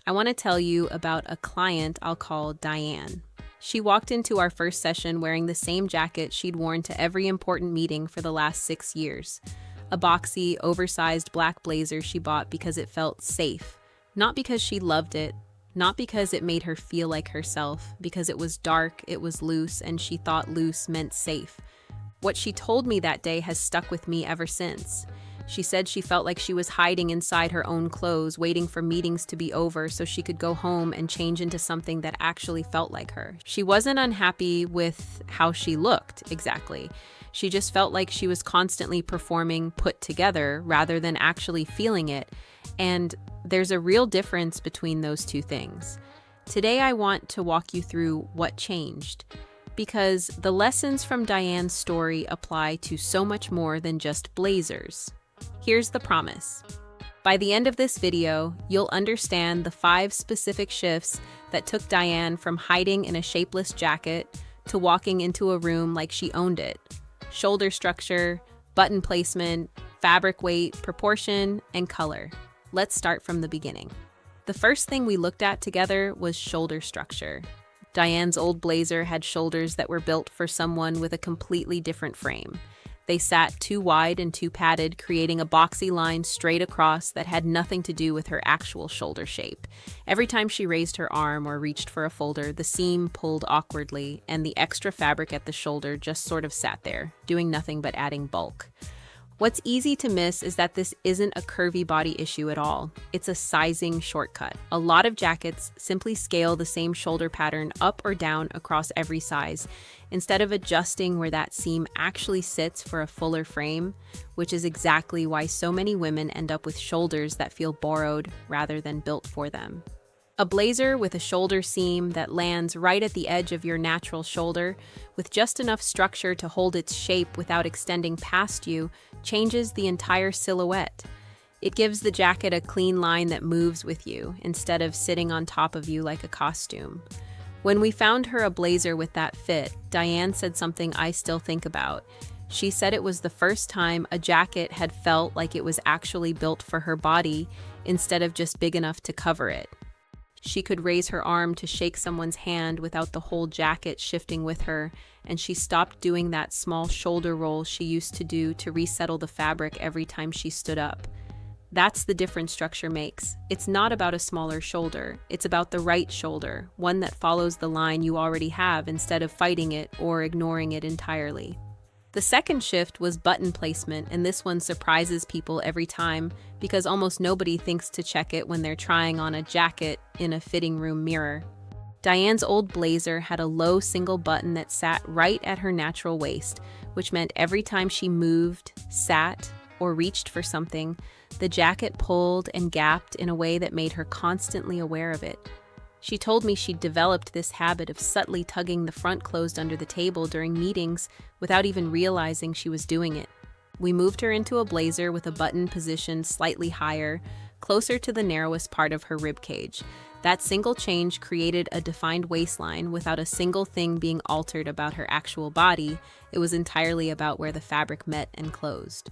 I want to tell you about a client I'll call Diane. She walked into our first session wearing the same jacket she'd worn to every important meeting for the last 6 years. A boxy, oversized black blazer she bought because it felt safe. Not because she loved it, not because it made her feel like herself, because it was dark, it was loose, and she thought loose meant safe. What she told me that day has stuck with me ever since. She said she felt like she was hiding inside her own clothes, waiting for meetings to be over so she could go home and change into something that actually felt like her. She wasn't unhappy with how she looked, exactly. She just felt like she was constantly performing put together rather than actually feeling it. And there's a real difference between those two things. Today, I want to walk you through what changed, because the lessons from Diane's story apply to so much more than just blazers. Here's the promise. By the end of this video, you'll understand the 5 specific shifts that took Diane from hiding in a shapeless jacket to walking into a room like she owned it. Shoulder structure, button placement, fabric weight, proportion, and color. Let's start from the beginning. The first thing we looked at together was shoulder structure. Diane's old blazer had shoulders that were built for someone with a completely different frame. They sat too wide and too padded, creating a boxy line straight across that had nothing to do with her actual shoulder shape. Every time she raised her arm or reached for a folder, the seam pulled awkwardly, and the extra fabric at the shoulder just sort of sat there, doing nothing but adding bulk. What's easy to miss is that this isn't a curvy body issue at all. It's a sizing shortcut. A lot of jackets simply scale the same shoulder pattern up or down across every size, instead of adjusting where that seam actually sits for a fuller frame, which is exactly why so many women end up with shoulders that feel borrowed rather than built for them. A blazer with a shoulder seam that lands right at the edge of your natural shoulder, with just enough structure to hold its shape without extending past you, changes the entire silhouette. It gives the jacket a clean line that moves with you, instead of sitting on top of you like a costume. When we found her a blazer with that fit, Diane said something I still think about. She said it was the first time a jacket had felt like it was actually built for her body, instead of just big enough to cover it. She could raise her arm to shake someone's hand without the whole jacket shifting with her, and she stopped doing that small shoulder roll she used to do to resettle the fabric every time she stood up. That's the difference structure makes. It's not about a smaller shoulder. It's about the right shoulder, one that follows the line you already have instead of fighting it or ignoring it entirely. The second shift was button placement, and this one surprises people every time because almost nobody thinks to check it when they're trying on a jacket in a fitting room mirror. Diane's old blazer had a low single button that sat right at her natural waist, which meant every time she moved, sat, or reached for something, the jacket pulled and gapped in a way that made her constantly aware of it. She told me she'd developed this habit of subtly tugging the front closed under the table during meetings without even realizing she was doing it. We moved her into a blazer with a button positioned slightly higher, closer to the narrowest part of her ribcage. That single change created a defined waistline without a single thing being altered about her actual body. It was entirely about where the fabric met and closed.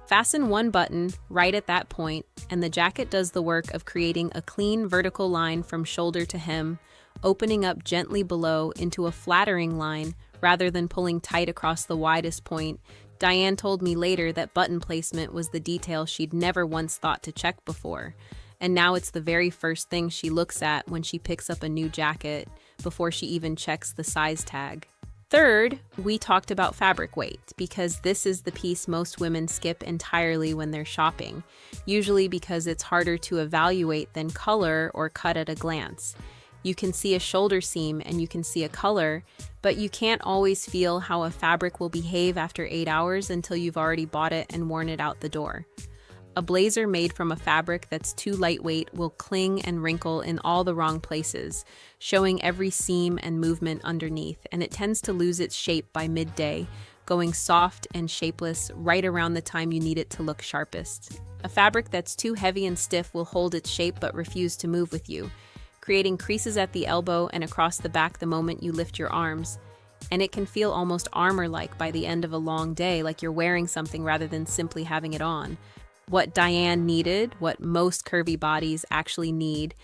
Fasten one button right at that point, and the jacket does the work of creating a clean vertical line from shoulder to hem, opening up gently below into a flattering line rather than pulling tight across the widest point. Diane told me later that button placement was the detail she'd never once thought to check before, and now it's the very first thing she looks at when she picks up a new jacket before she even checks the size tag. Third, we talked about fabric weight, because this is the piece most women skip entirely when they're shopping, usually because it's harder to evaluate than color or cut at a glance. You can see a shoulder seam and you can see a color, but you can't always feel how a fabric will behave after 8 hours until you've already bought it and worn it out the door. A blazer made from a fabric that's too lightweight will cling and wrinkle in all the wrong places, showing every seam and movement underneath, and it tends to lose its shape by midday, going soft and shapeless right around the time you need it to look sharpest. A fabric that's too heavy and stiff will hold its shape but refuse to move with you, creating creases at the elbow and across the back the moment you lift your arms. And it can feel almost armor-like by the end of a long day, like you're wearing something rather than simply having it on. What Diane needed, what most curvy bodies actually need,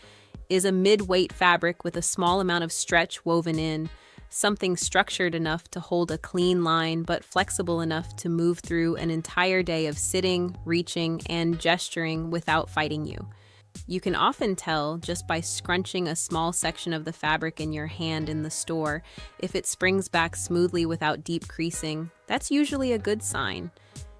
is a mid-weight fabric with a small amount of stretch woven in, something structured enough to hold a clean line but flexible enough to move through an entire day of sitting, reaching, and gesturing without fighting you. You can often tell just by scrunching a small section of the fabric in your hand in the store if it springs back smoothly without deep creasing. That's usually a good sign.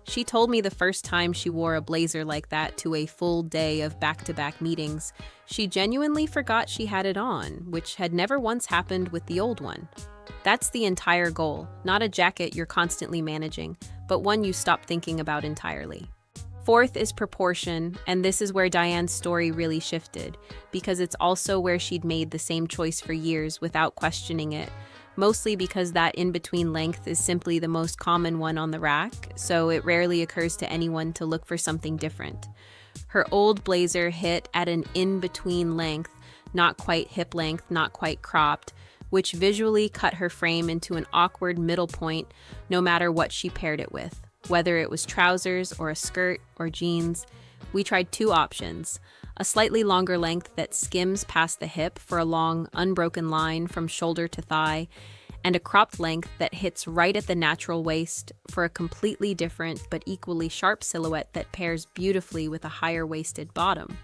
She told me the first time she wore a blazer like that to a full day of back-to-back meetings, she genuinely forgot she had it on, which had never once happened with the old one. That's the entire goal, not a jacket you're constantly managing, but one you stop thinking about entirely. Fourth is proportion, and this is where Diane's story really shifted, because it's also where she'd made the same choice for years without questioning it, mostly because that in-between length is simply the most common one on the rack, so it rarely occurs to anyone to look for something different. Her old blazer hit at an in-between length, not quite hip length, not quite cropped, which visually cut her frame into an awkward middle point no matter what she paired it with. Whether it was trousers or a skirt or jeans, we tried two options: a slightly longer length that skims past the hip for a long, unbroken line from shoulder to thigh, and a cropped length that hits right at the natural waist for a completely different but equally sharp silhouette that pairs beautifully with a higher-waisted bottom.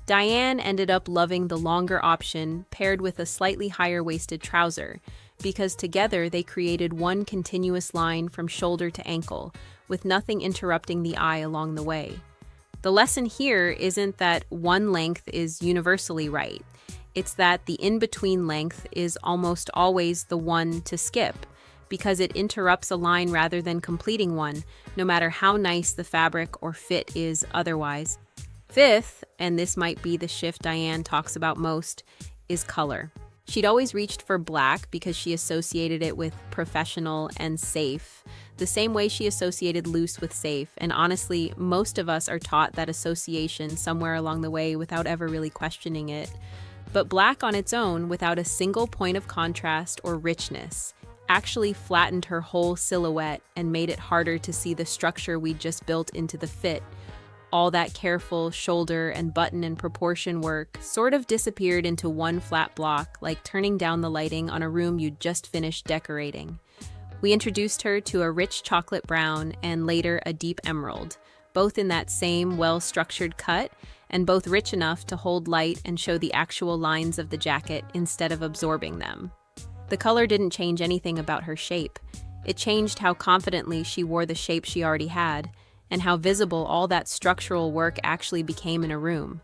Diane ended up loving the longer option paired with a slightly higher-waisted trouser, because together they created one continuous line from shoulder to ankle, with nothing interrupting the eye along the way. The lesson here isn't that one length is universally right. It's that the in-between length is almost always the one to skip, because it interrupts a line rather than completing one, no matter how nice the fabric or fit is otherwise. Fifth, and this might be the shift Diane talks about most, is color. She'd always reached for black because she associated it with professional and safe, the same way she associated loose with safe, and honestly, most of us are taught that association somewhere along the way without ever really questioning it. But black on its own, without a single point of contrast or richness, actually flattened her whole silhouette and made it harder to see the structure we'd just built into the fit. All that careful shoulder and button and proportion work sort of disappeared into one flat block, like turning down the lighting on a room you'd just finished decorating. We introduced her to a rich chocolate brown and later a deep emerald, both in that same well-structured cut and both rich enough to hold light and show the actual lines of the jacket instead of absorbing them. The color didn't change anything about her shape. It changed how confidently she wore the shape she already had, and how visible all that structural work actually became in a room.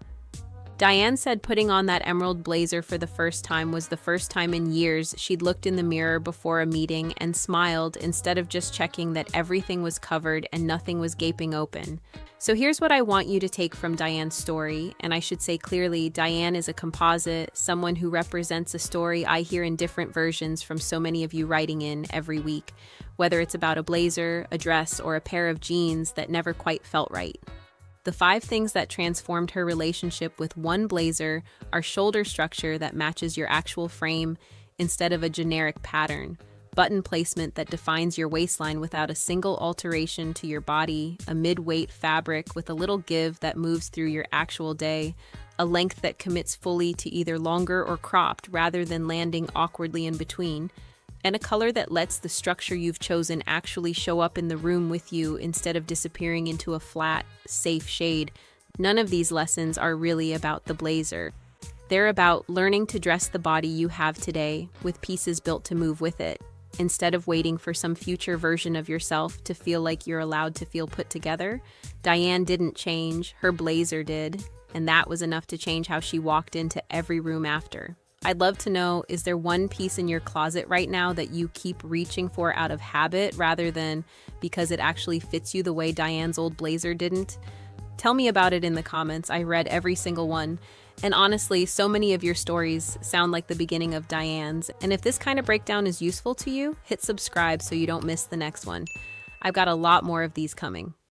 Diane said putting on that emerald blazer for the first time was the first time in years she'd looked in the mirror before a meeting and smiled instead of just checking that everything was covered and nothing was gaping open. So here's what I want you to take from Diane's story, and I should say clearly, Diane is a composite, someone who represents a story I hear in different versions from so many of you writing in every week, whether it's about a blazer, a dress, or a pair of jeans that never quite felt right. The 5 things that transformed her relationship with one blazer are shoulder structure that matches your actual frame instead of a generic pattern, button placement that defines your waistline without a single alteration to your body, a mid-weight fabric with a little give that moves through your actual day, a length that commits fully to either longer or cropped rather than landing awkwardly in between, and a color that lets the structure you've chosen actually show up in the room with you instead of disappearing into a flat, safe shade. None of these lessons are really about the blazer. They're about learning to dress the body you have today with pieces built to move with it, instead of waiting for some future version of yourself to feel like you're allowed to feel put together. Diane didn't change, her blazer did, and that was enough to change how she walked into every room after. I'd love to know, is there one piece in your closet right now that you keep reaching for out of habit rather than because it actually fits you the way Diane's old blazer didn't? Tell me about it in the comments. I read every single one. And honestly, so many of your stories sound like the beginning of Diane's. And if this kind of breakdown is useful to you, hit subscribe so you don't miss the next one. I've got a lot more of these coming.